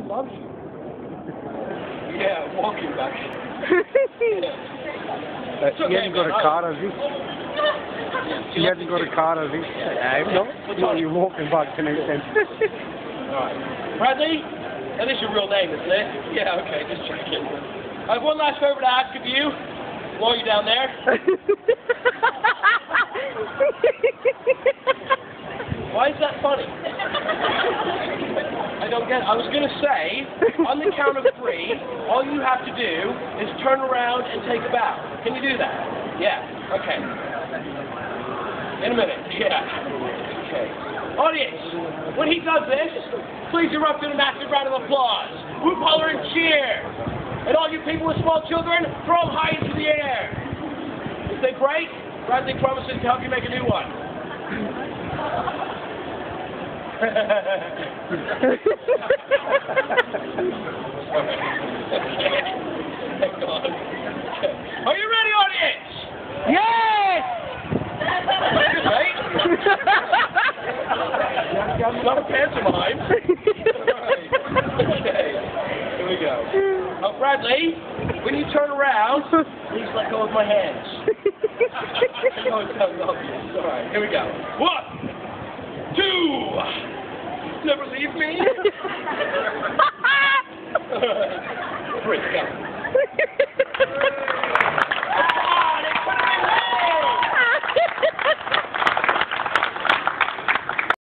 loves you. Yeah, walking back. He hasn't got a car, has he? He hasn't got a car, has he? No. No, you're walking back tonight then. Alright. Bradley? That is your real name, isn't it? Yeah, okay, just checking. I have one last favour to ask of you. While you're down there. Why is that funny? I don't get it. I was going to say, on the count of 3, all you have to do is turn around and take a bow. Can you do that? Yeah. Okay. In a minute. Yeah. Okay. Audience, when he does this, please erupt in a massive round of applause. Whoop, holler, and cheer. And all you people with small children, throw them high into the air. If they break, Bradley promises to help you make a new one. Are you ready, audience? Yes! Right? It's not a pantomime. Right. Okay. Here we go. Oh, Bradley, when you turn around, please let go of my hands. No, it sounds obvious. All right, here we go. 1, 2. Never leave me. 3, go.